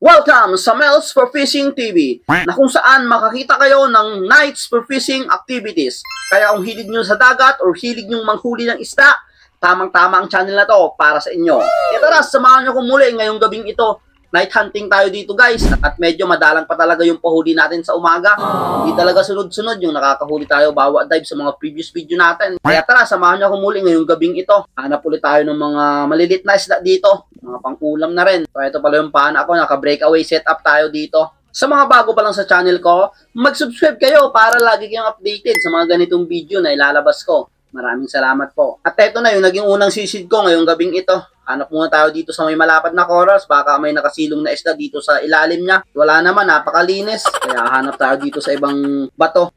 Welcome sa Mel's for Fishing TV, na kung saan makakita kayo ng nights for fishing activities. Kaya kung hilig nyo sa dagat or hilig nyo manghuli ng isda, tamang-tama ang channel na to para sa inyo. E tara, samahan nyo kung muli ngayong gabing ito. Night hunting tayo dito guys, at medyo madalang pa talaga yung pahuli natin sa umaga. Hindi talaga sunod-sunod yung nakakahuli tayo bawat dive sa mga previous video natin. Kaya tara, samahan nyo kung muli ngayong gabing ito. Hanap ulit tayo ng mga malilit na isda dito, mga pang-ulam na rin. So ito pala yung paano ako, naka-breakaway setup tayo dito. Sa mga bago pa lang sa channel ko, mag-subscribe kayo para lagi kayong updated sa mga ganitong video na ilalabas ko. Maraming salamat po. At ito na yung naging unang sisid ko ngayong gabing ito. Hanap muna tayo dito sa may malapad na corals. Baka may nakasilong na isda dito sa ilalim niya. Wala naman, napakalinis. Kaya hanap tayo dito sa ibang bato.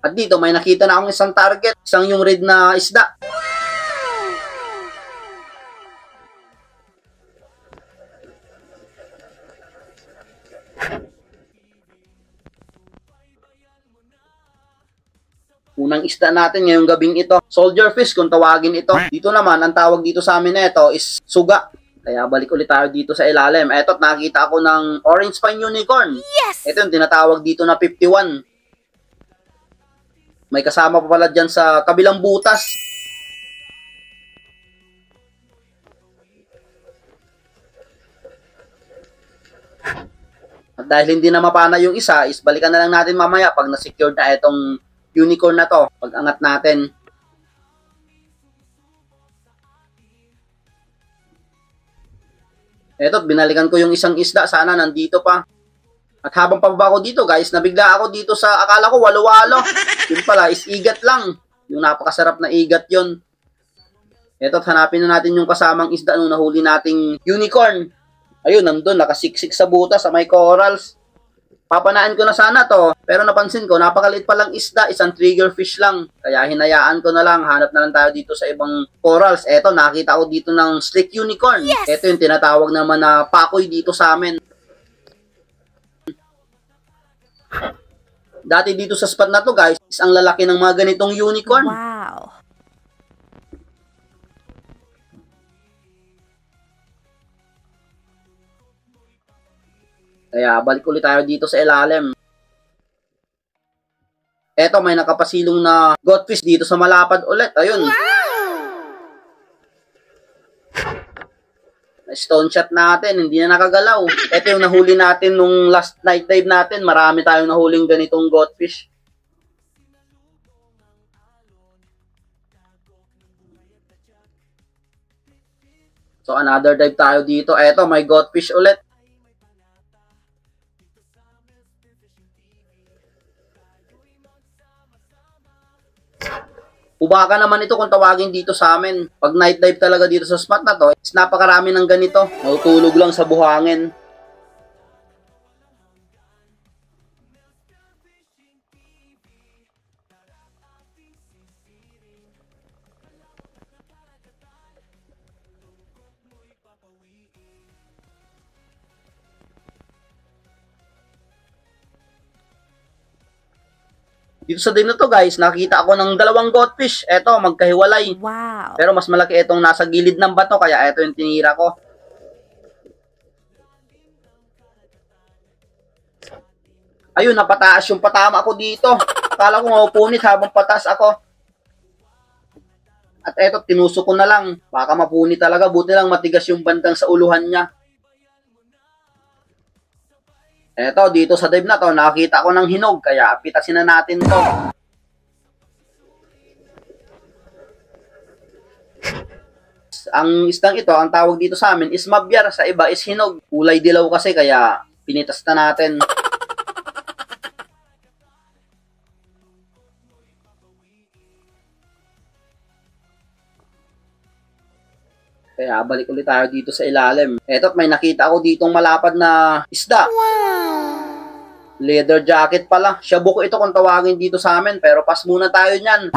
At dito may nakita na akong isang target, isang yung red na isda. Unang isda natin ngayong gabing ito, soldier fish kung tawagin ito. Dito naman, ang tawag dito sa amin na ito is suga. Kaya balik ulit tayo dito sa ilalim. Eto't nakita ako ng orange spine unicorn. Yes! Ito yung tinatawag dito na 51. May kasama pa pala dyan sa kabilang butas. At dahil hindi na mapana yung isa, is balikan na lang natin mamaya pag na-secure na itong unicorn na to. Pag angat natin. Eto, binalikan ko yung isang isda. Sana nandito pa. At habang pababa ko dito guys, nabigla ako dito sa, akala ko walo-walo. Yun pala is igat lang. Yung napakasarap na igat yon. Eto, hanapin na natin yung kasamang isda nung nahuli nating unicorn. Ayun, nandun, nakasiksik sa butas sa may corals. Papanaan ko na sana to, pero napansin ko, napakaliit palang isda, isang triggerfish lang. Kaya hinayaan ko na lang, hanap na lang tayo dito sa ibang corals. Eto, nakita ko dito ng slick unicorn. Yes! Eto yung tinatawag naman na pakoy dito sa amin. Dati dito sa spot na to guys, is ang lalaki ng mga ganitong unicorn. Wow. Kaya balik ulit tayo dito sa ilalim. Eto, may nakapasilong na goldfish dito sa malapad ulit. Ayun. Wow! Stone shot natin, hindi na nakagalaw. Ito yung nahuli natin nung last night dive natin. Marami tayong nahuling ganitong goldfish. So another dive tayo dito. Eto, may goldfish ulit. Ubaka naman ito kung tawagin dito sa amin. Pag night dive talaga dito sa spot na to, is napakarami ng ganito. Natutulog lang sa buhangin. Dito sa din na to guys, nakita ako ng dalawang goldfish. Eto, magkahiwalay. Wow. Pero mas malaki itong nasa gilid ng bato, kaya ito yung tinira ko. Ayun, napataas yung patama ko dito. Akala ko mapupunit habang pataas ako. At eto, tinusok ko na lang. Baka mapuni talaga. Buti lang matigas yung bandang sa uluhan niya. Eto, dito sa dive na to, nakakita ko ng hinog. Kaya pitasin na natin to. Ang isdang ito, ang tawag dito sa amin is mabyar. Sa iba is hinog. Kulay dilaw kasi kaya pinitas na natin. Kaya balik ulit tayo dito sa ilalim. Eto, may nakita ako ditong malapad na isda. Wow! Leather jacket pala. Shabuko ito kung tawagin dito sa amin. Pero pas muna tayo niyan.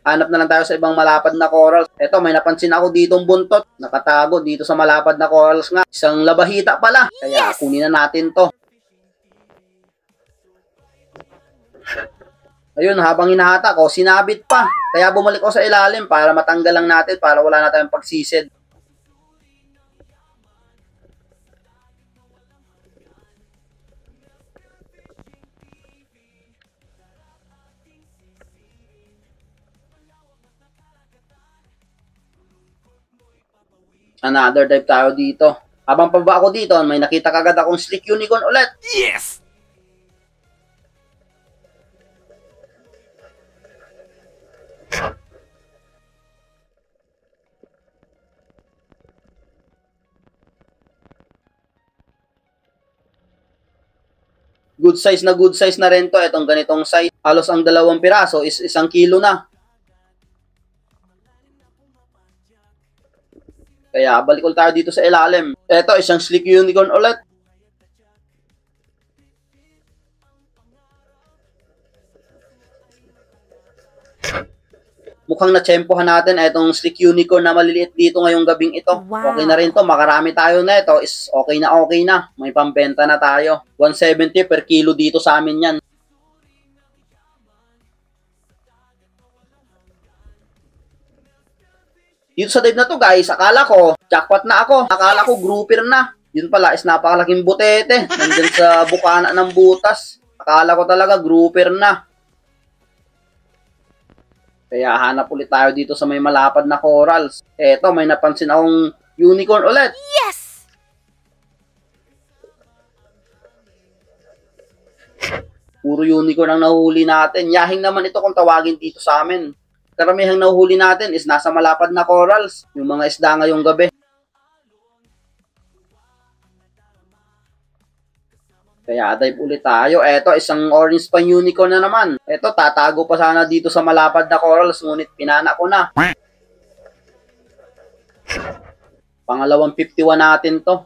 Hanap na lang tayo sa ibang malapad na corals. Eto, may napansin ako ditong buntot. Nakatago dito sa malapad na corals nga. Isang labahita pala. Kaya kunin na natin to. Ayun, habang hinahata ko, sinabit pa. Kaya bumalik ko sa ilalim para matanggal lang natin, para wala na tayong pagsisid. Another dive tayo dito. Habang pababa ako dito, may nakita kagad akong slick unicorn ulit. Yes! Good size na rin to. Itong ganitong size. Halos ang 2 piraso is 1 kilo na. Kaya balik ulit tayo dito sa ilalim. Ito, isang slick unicorn ulit. Mukhang natsempohan natin itong slick unicorn na maliliit dito ngayong gabing ito. Wow. Okay na rin to. Makarami tayo na ito. Is okay na okay na. May pambenta na tayo. 170 per kilo dito sa amin yan. Dito sa dive na to guys, akala ko jackpot na ako. Akala ko grouper na. Yun pala is napakalaking butete. Nandyan sa bukana ng butas. Akala ko talaga grouper na. Kaya hanap ulit tayo dito sa may malapad na corals. Eto, may napansin akong unicorn ulit. Yes! Puro unicorn ang nahuhuli natin. Yahing naman ito kung tawagin dito sa amin. Karamihang nahuhuli natin is nasa malapad na corals. Yung mga isda ngayong gabi. Kaya dive ulit tayo. Eto, isang orange pang unicorn na naman. Eto, tatago pa sana dito sa malapad na corals, ngunit pinana ko na. Pangalawang 51 natin to.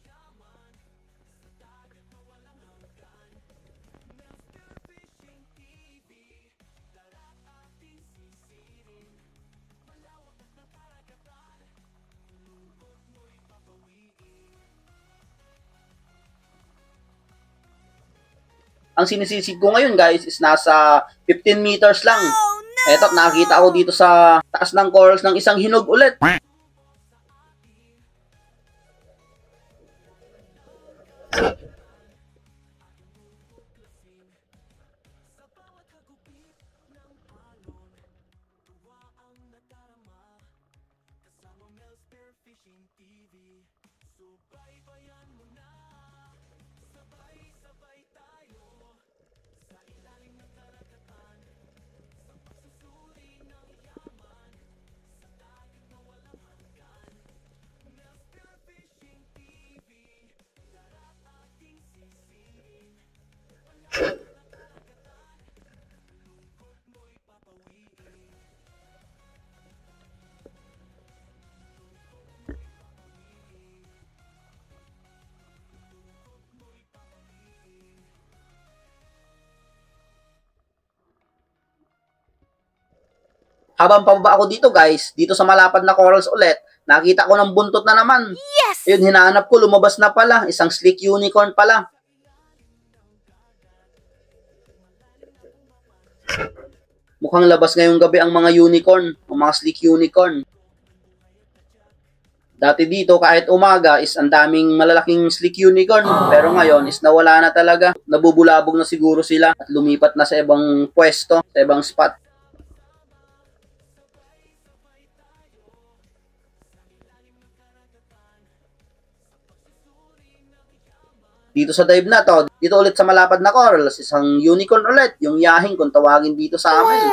Ang sinisisig ko ngayon guys is nasa 15 meters lang. Oh, no! Eto, nakakita ako dito sa taas ng corals ng isang hinog ulit. Habang pababa ako dito guys, dito sa malapad na corals ulit, nakita ko ng buntot na naman. Yes! Ayun, hinahanap ko, lumabas na pala. Isang slick unicorn pala. Mukhang labas ngayong gabi ang mga unicorn, ang mga slick unicorn. Dati dito kahit umaga is ang daming malalaking slick unicorn, pero ngayon is nawala na talaga. Nabubulabog na siguro sila at lumipat na sa ibang pwesto, sa ibang spot. Dito sa dive na to, dito ulit sa malapad na corals, isang unicorn ulit, yung yahing kung tawagin dito sa amin.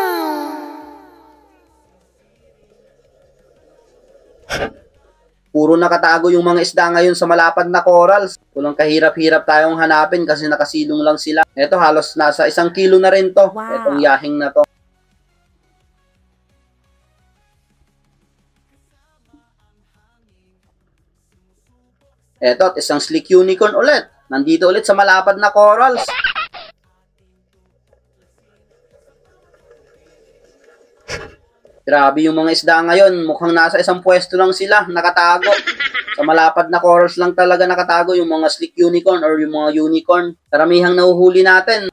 Puro nakatago yung mga isda ngayon sa malapad na corals. Kulang kahirap-hirap tayong hanapin kasi nakasilong lang sila. Ito halos nasa 1 kilo na rin to, itong yahing na to. Ito, isang slick unicorn ulit. Nandito ulit sa malapad na corals. Grabe yung mga isda ngayon. Mukhang nasa isang pwesto lang sila, nakatago. Sa malapad na corals lang talaga nakatago yung mga slick unicorn or yung mga unicorn. Karamihang nahuhuli natin.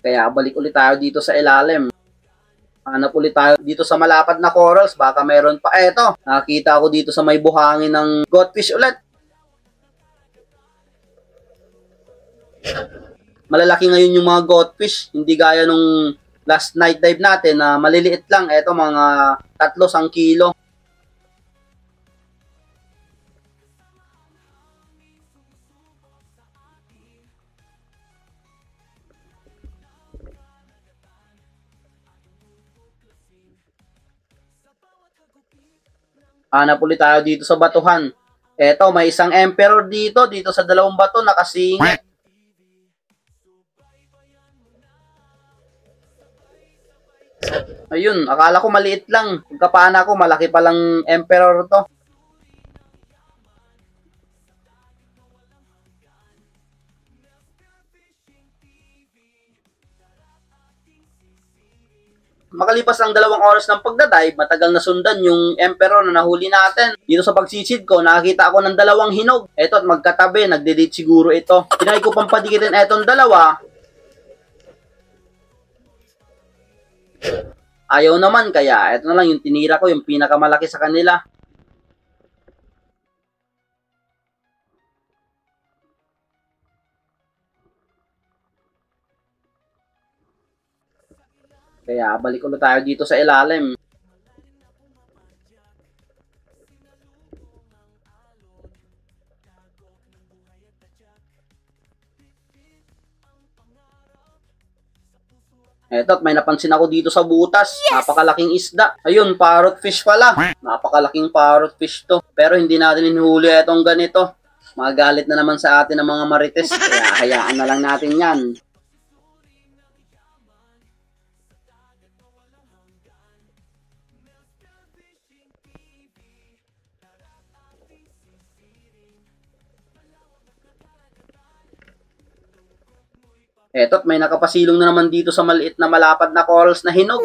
Kaya balik ulit tayo dito sa ilalim. Hanap ulit tayo dito sa malapad na corals. Baka meron pa. Eto, nakita ko dito sa may buhangin ng goldfish ulit. Malalaki ngayon yung mga goldfish. Hindi gaya nung last night dive natin na maliliit lang. Eto, mga 3 kilo. Hanap ulit tayo dito sa batuhan. Eto, may isang emperor dito sa 2 bato nakasingit. Ayun, akala ko maliit lang. Pagkapana ko, malaki palang emperor to. Makalipas ang 2 oras ng pagdadive, matagal na sundan yung emperor na nahuli natin. Dito sa pagsisid ko, nakakita ako ng 2 hinog. Eto at magkatabi, nagde-date siguro ito. Tinay ko pang padikitin etong 2. Ayaw naman, kaya eto na lang yung tinira ko, yung pinakamalaki sa kanila. Kaya balik ulit tayo dito sa ilalim. Eto, at may napansin ako dito sa butas. Napakalaking isda. Ayun, parrot fish pala. Napakalaking parrot fish to. Pero hindi natin hinuhuli etong ganito. Magalit na naman sa atin ng mga marites. Kaya hayaan na lang natin yan. Eto, may nakapasilong na naman dito sa maliit na malapad na corals na hinog.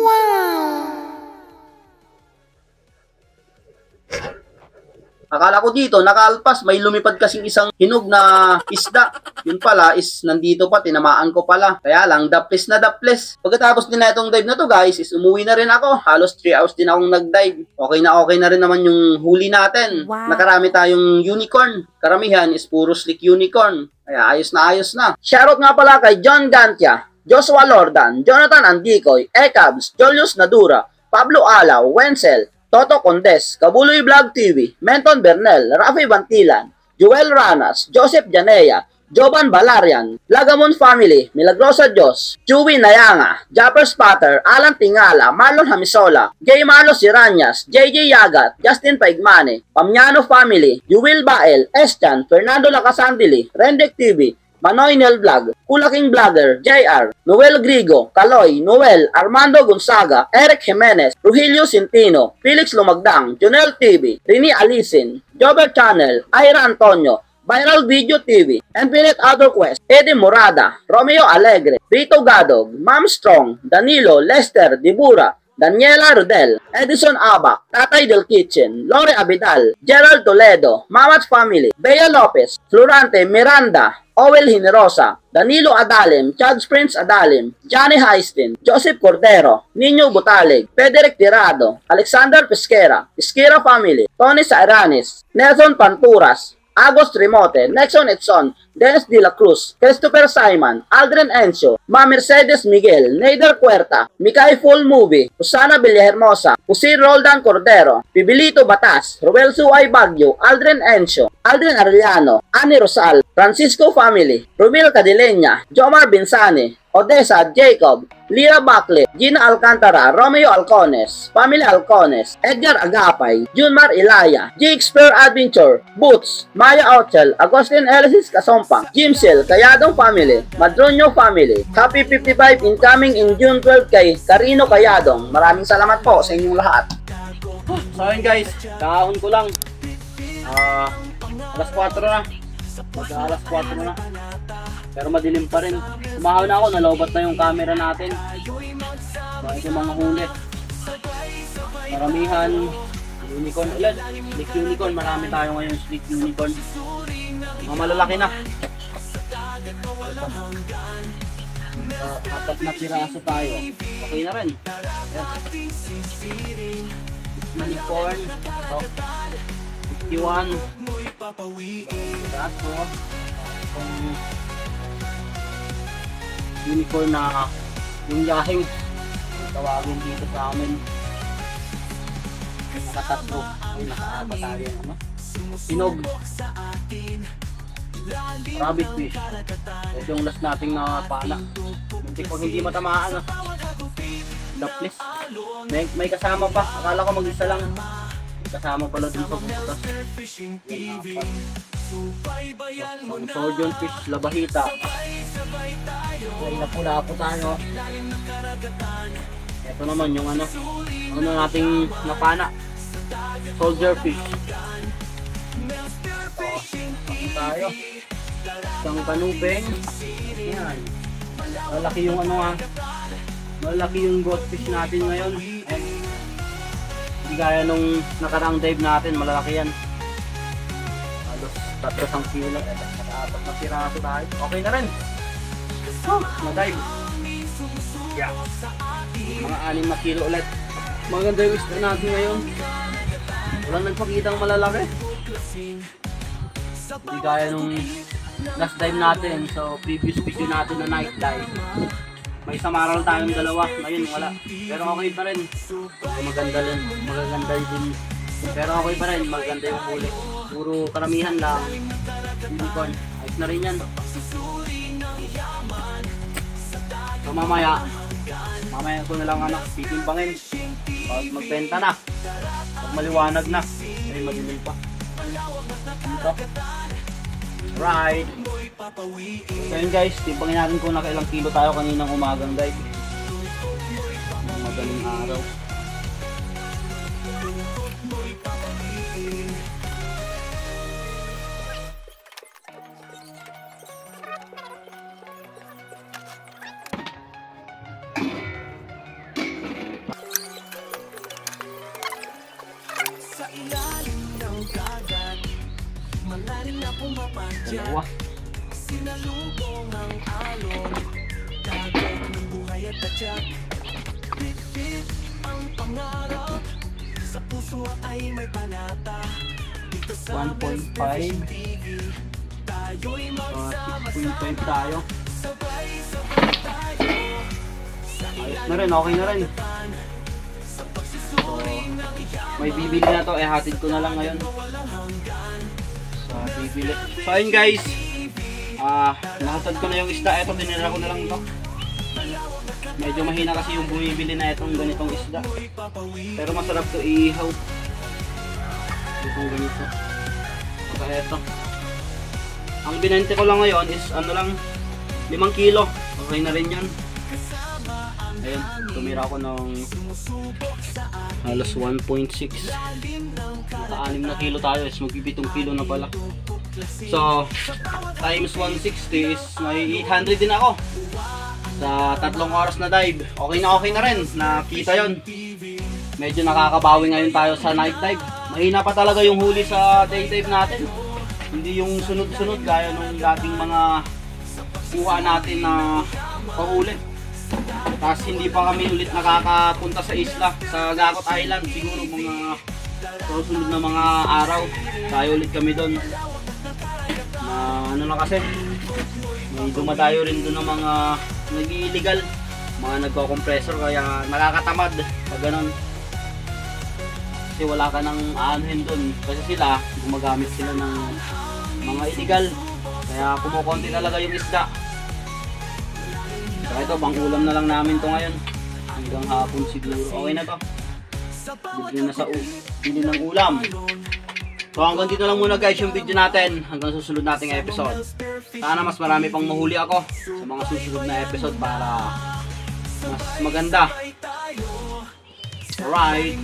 Akala ko dito, nakaalpas, may lumipad kasing isang hinog na isda. Yun pala is nandito pa, tinamaan ko pala. Kaya lang, daples na daples. Pagkatapos din na itong dive na to guys, is umuwi na rin ako. Halos 3 hours din akong nag-dive. Okay na rin naman yung huli natin. Nakarami tayong unicorn. Karamihan is puro slick unicorn. Kaya ayos na. Shoutout nga pala kay John Gantia, Joshua Lordan, Jonathan Andicoy, Ekabs, Julius Nadura, Pablo Alaw, Wenzel, Toto Condes, Kabuloy Vlog TV, Menton Bernel, Rafi Bantilan, Joel Ranas, Joseph Janea, Jovan Valarian, Lagamon Family, Milagrosa Diyos, Chewy Nayanga, Japper Spatter, Alan Tingala, Marlon Hamisola, J. Marlo Siranyas, JJ Yagat, Justin Paigmane, Pamyano Family, Yuwil Bael, Eschan, Fernando Lacasandili, Rendek TV, Manoy Nel Vlog, Kulaking Vlogger, JR, Noel Grigo, Kaloy, Noel, Armando Gonzaga, Eric Jimenez, Ruhilio Sintino, Felix Lumagdang, Jonel TV, Rini Alisin, Jobert Channel, Ira Antonio, Viral Video TV, Infinite Other Quest, Eddie Morada, Romeo Alegre, Rito Gadog, Ma'am Strong, Danilo, Lester, Dibura, Daniela Rodel, Edison Abac, Tatay Del Kitchen, Lore Abidal, Gerald Toledo, Mamat Family, Bea Lopez, Florante Miranda, Owel Hinerosa, Danilo Adalim, Chad Prince Adalim, Johnny Heistin, Joseph Cordero, Nino Butalig, Federic Tirado, Alexander Pesquera, Pesquera Family, Tony Sairanis, Nelson Panturas, Agos Trimote, Nexon Edson, Dennis De La Cruz, Christopher Simon, Aldrin Encio, Ma Mercedes Miguel, Neider Puerta, Mikay Full Movie, Susana Villahermosa, Jose Roldan Cordero, Pibilito Batas, Ruel Suay Bagyo, Aldrin Encio, Aldrin Arellano, Ani Rosal, Francisco Family, Rumil Cadilena, Jomar Binsani, Odessa Jacob, Lira Bacle, Gina Alcantara, Romeo Alcones, Family Alcones, Edgar Agapay, Junmar Ilaya, Jake Adventure, Boots, Maya Ochel, Agustin Elisis Kasompang, Jimsel, Kayadong Family, Madronio Family, Happy 55 incoming in June 12 kay Carino Kayadong. Maraming salamat po sa inyong lahat. So ayun guys, kahon ko lang. Alas 4 na. Alas 4 na. Pero madilim pa rin. Umahaw na ako, nalobat na yung camera natin. Bakit yung mga huli? Maramihan. Unicorn ulit. Slick unicorn. Marami tayo ngayon slick unicorn. Mga malalaki na. Apat na piraso tayo. Okay na rin. Unicorn. 51. Piraso. Unicorn na yung yahing tawagin dito sa amin. Nakatatlo ay nakaaba tayo sinog, rabbit fish. Ito yung last nating napala. Kung hindi matamaan daplis. May kasama pa, akala ko mag-isa lang. May kasama pala dun sa butas. Surgeon fish, labahita. Ay, napula po tayo. Ito naman yung ano nating napana. Soldier fish. Tayo. Isang kanubeng. Yan. Malaki yung malaki yung goldfish natin ngayon. Hindi gaya nung nakarang dive natin, malalaki yan. Halos 3 kilo. Apat na piraso tayo. Okay na rin. Na-dive. Yeah. Mga 6 na kilo ulit. Maganda yung isda natin ngayon. Walang nagpakitang malalaki. Hindi gaya nung last dive natin. So previous video natin na night dive. May samaral tayong dalawa. Ngayon wala. Pero okay pa rin. Maganda din. Pero okay pa rin. Maganda yung huli. Puro karamihan lang. Unicorn. Ayos na rin yan. So mamaya ko na lang titimbangin. Pag magbenta na. Pag maliwanag na. Ay madilim pa. Dito. Right. So yun guys, timbangin natin kung nakailang kilo tayo kaninang umagang guys. Madaling araw. Sa ilalim ng dagat, malalim na pumapadya. Sinalubong ang alon, dagat ng buhay at tatyak. Bit-bit ang pangarap, sa puso ay may panata. Dito sa 1.5 tayo'y magsama-sama. 6.5 tayo. Sabay-sabay tayo. Ayos na rin, okay na rin. May bibili na to, hatid ko na lang ngayon. So, bibili. So, ayun guys. Nahatid ko na yung isda. Ito, dinira ko na lang ito. Medyo mahina kasi yung bumibili na itong ganitong isda. Pero masarap to ihaw. Itong ganito. So, ito. Ang binente ko lang ngayon is 5 kilo. Okay na rin yun. Ayun, tumira ko ng halos 1.6. Naka 6 na kilo tayo, is mag-7 kilo na pala. So, times 160 is may 800 din ako. Sa 3 oras na dive. Okay na rin, nakita yon. medyo nakakabawi ngayon tayo sa night dive. Mahina pa talaga yung huli sa day dive natin. Hindi yung sunod-sunod gaya nung dating mga kuha natin na pahuli. Tapos hindi pa kami ulit nakakapunta sa isla, sa Gakot Island. Siguro mga susunod na mga araw tayo ulit kami doon. Na ano na kasi, may dumadayo rin doon ng mga nag-illegal, mga nagko-compressor, kaya nakakatamad pag ganun. Kasi wala ka nang aanhin doon. Kasi sila, gumagamit sila ng mga illegal. Kaya kumukonti talaga yung isda. Kaya ito, pang ulam na lang namin to ngayon. Hanggang hapon siguro. Okay na to. Bibili na sa bili ng ulam. So hanggang dito lang muna guys yung video natin. Hanggang susunod nating episode. Sana mas marami pang mahuli ako sa mga susunod na episode para mas maganda. Alright.